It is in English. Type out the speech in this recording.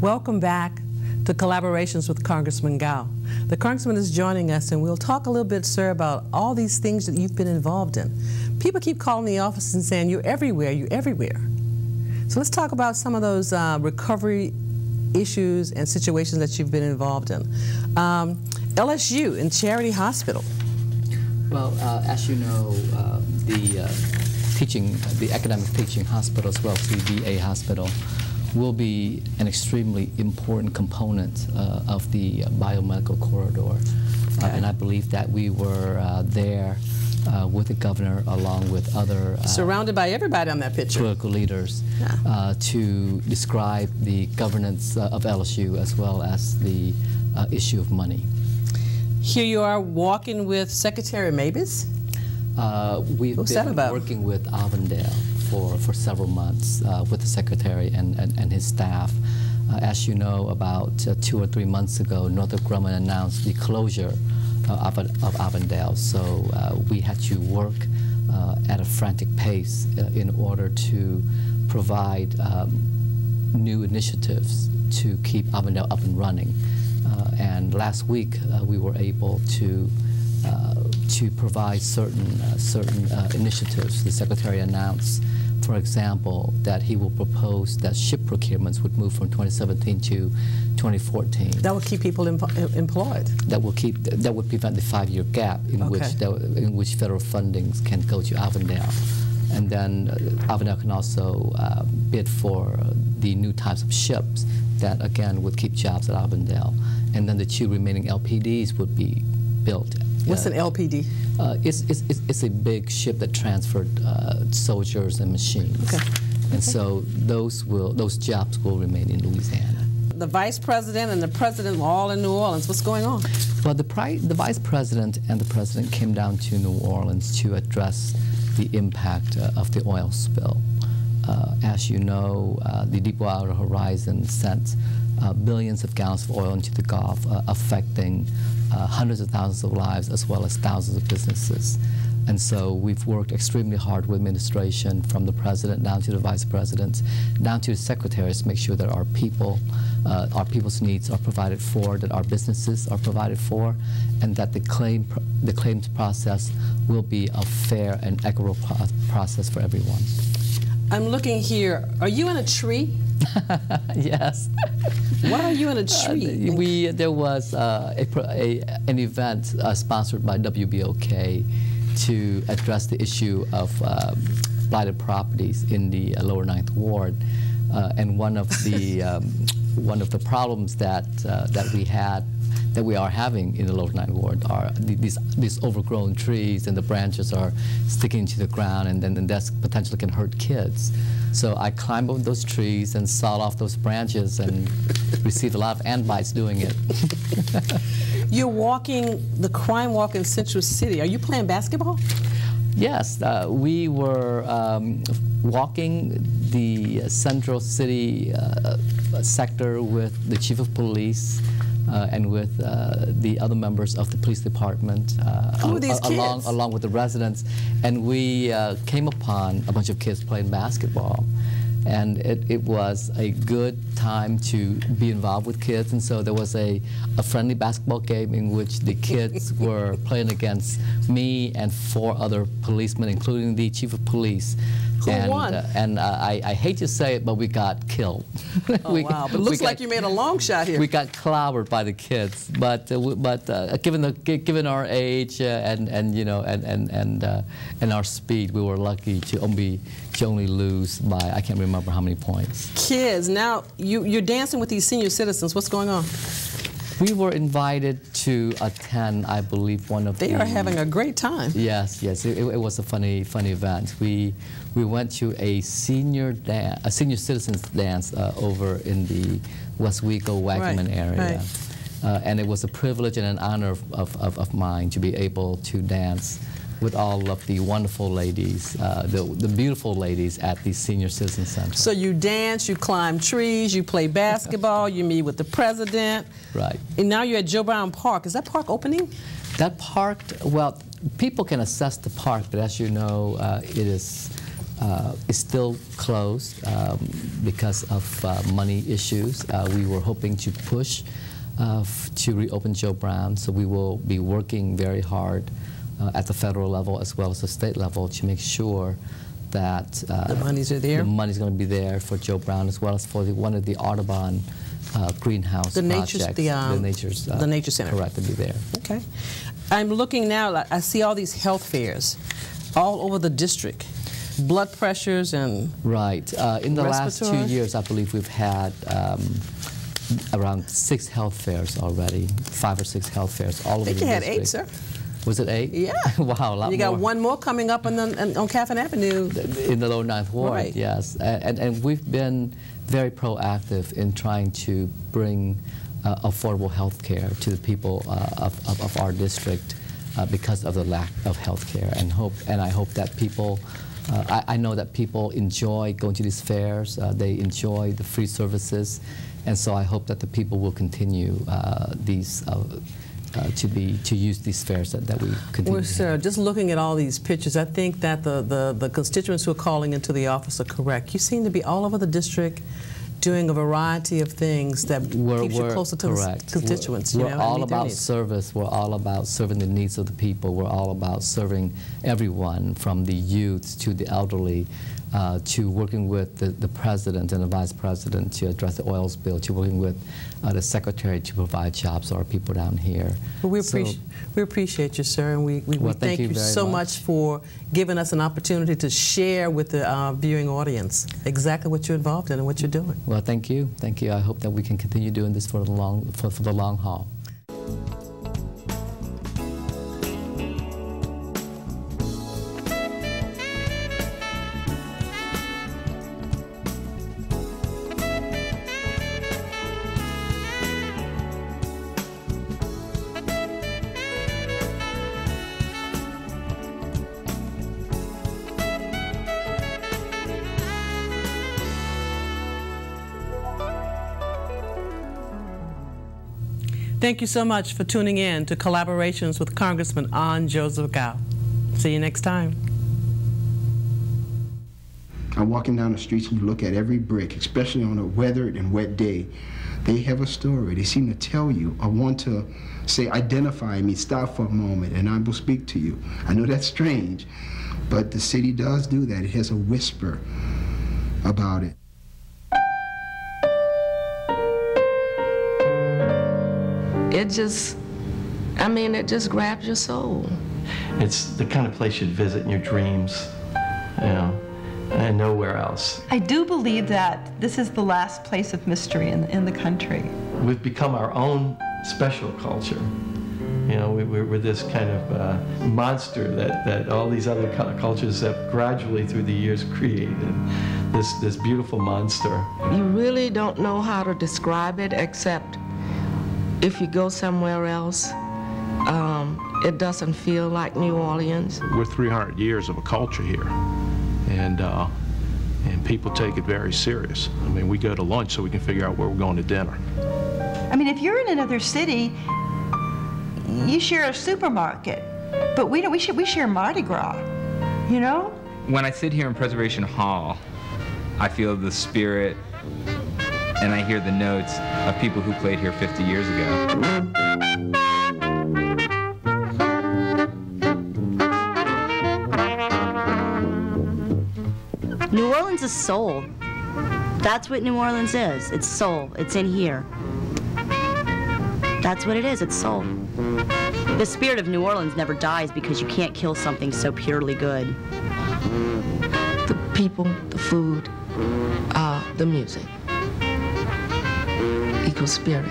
Welcome back to Collaborations with Congressman Gao. The Congressman is joining us, and we'll talk a little bit, sir, about all these things that you've been involved in. People keep calling the office and saying, you're everywhere, you're everywhere. So let's talk about some of those recovery issues and situations that you've been involved in. LSU and Charity Hospital. Well, as you know, the academic teaching hospital, as well as the VA hospital, will be an extremely important component of the biomedical corridor. Okay. And I believe that we were there with the governor, along with other surrounded by everybody on that picture, political leaders, to describe the governance of LSU, as well as the issue of money. Here you are walking with Secretary Mabus. We've been working with Avondale for several months with the Secretary and his staff. As you know, about 2 or 3 months ago, Northrop Grumman announced the closure of Avondale, so we had to work at a frantic pace in order to provide new initiatives to keep Avondale up and running. And last week we were able to provide certain initiatives. The Secretary announced, for example, that he will propose that ship procurements would move from 2017 to 2014. That would keep people employed. That would prevent the 5-year gap in which federal fundings can go to Avondale. And then Avondale can also bid for the new types of ships that, again, would keep jobs at Avondale. And then the 2 remaining LPDs would be built. What's an LPD? It's a big ship that transferred soldiers and machines. Okay. And so those jobs will remain in Louisiana. The Vice President and the President were all in New Orleans. What's going on? Well, the Vice President and the President came down to New Orleans to address the impact of the oil spill. As you know, the Deepwater Horizon sent billions of gallons of oil into the Gulf, affecting hundreds of thousands of lives as well as thousands of businesses. And so we've worked extremely hard with administration, from the President down to the Vice Presidents, down to the Secretaries, to make sure that our people's needs are provided for, that our businesses are provided for, and that the claims process will be a fair and equitable process for everyone. I'm looking here. Are you in a tree? Yes. Why are you in a tree? There was an event sponsored by WBOK to address the issue of blighted properties in the lower 9th Ward, and one of the problems that we are having in the lower 9th Ward are these overgrown trees, and the branches are sticking to the ground, and then that potentially can hurt kids. So I climbed up those trees and sawed off those branches and received a lot of ant bites doing it. You're walking the crime walk in Central City. Are you playing basketball? Yes, we were walking the Central City sector with the Chief of Police and with the other members of the police department, Who are these kids? along with the residents, and we came upon a bunch of kids playing basketball. And it was a good time to be involved with kids, and so there was a friendly basketball game in which the kids were playing against me and 4 other policemen, including the Chief of Police. Who won? And I hate to say it, but we got killed. Oh, wow. But it looks like you made a long shot here. We got clobbered by the kids, but given our age and our speed, we were lucky to only lose by, I can't remember how many points. Kids, now you're dancing with these senior citizens. What's going on? We were invited to attend, I believe, one of They are having a great time. Yes, yes. It was a funny event. We went to a senior citizens dance over in the Westwego Wagaman area. Right. And it was a privilege and an honor of mine to be able to dance with all of the wonderful ladies, the beautiful ladies at the Senior Citizen Center. So you dance, you climb trees, you play basketball, you meet with the president. Right. And now you're at Joe Brown Park. Is that park opening? That park, well, people can assess the park, but as you know, it is is still closed because of money issues. We were hoping to push to reopen Joe Brown, so we will be working very hard at the federal level as well as the state level to make sure that the monies are there. The money's going to be there for Joe Brown as well as for one of the Audubon greenhouse projects. The Nature Center. Correct, to be there. Okay. I'm looking now, I see all these health fairs all over the district. Blood pressures and right. In the last 2 years, I believe we've had around 6 health fairs already, 5 or 6 health fairs all over the district. I think you had 8, sir. Was it 8? Yeah. Wow, a lot more. You got one more coming up on Caffin Avenue. In the Lower Ninth Ward, right. Yes. And we've been very proactive in trying to bring affordable health care to the people of our district because of the lack of health care. And I hope that people, I know that people enjoy going to these fairs. They enjoy the free services. And so I hope that the people will continue to use these fairs that we continue. Well, sir, just looking at all these pictures, I think that the constituents who are calling into the office are correct. You seem to be all over the district doing a variety of things that keeps you closer to the constituents. We're all about service. We're all about serving the needs of the people. We're all about serving everyone from the youth to the elderly, to working with the president and the vice president to address the oil spill, to working with the secretary to provide jobs to our people down here. Well, we appreciate you, sir, and we thank you so much for giving us an opportunity to share with the viewing audience exactly what you're involved in and what you're doing. Well, thank you. Thank you. I hope that we can continue doing this for the long haul. Thank you so much for tuning in to Collaborations with Congressman Anh Joseph Gao. See you next time. I'm walking down the streets and you look at every brick, especially on a weathered and wet day. They have a story. They seem to tell you or want to say, identify me, stop for a moment, and I will speak to you. I know that's strange, but the city does do that. It has a whisper about it. It just grabs your soul. It's the kind of place you'd visit in your dreams, you know, and nowhere else. I do believe that this is the last place of mystery in the country. We've become our own special culture. You know, we're this kind of monster that all these other cultures have gradually through the years created. This beautiful monster. You really don't know how to describe it except if you go somewhere else, it doesn't feel like New Orleans. We're 300 years of a culture here, and people take it very serious. I mean, we go to lunch so we can figure out where we're going to dinner. I mean, if you're in another city, you share a supermarket, but we share Mardi Gras, you know? When I sit here in Preservation Hall, I feel the spirit and I hear the notes of people who played here 50 years ago. New Orleans is soul. That's what New Orleans is. It's soul. It's in here. That's what it is. It's soul. The spirit of New Orleans never dies because you can't kill something so purely good. The people, the food, the music. Equal spirit.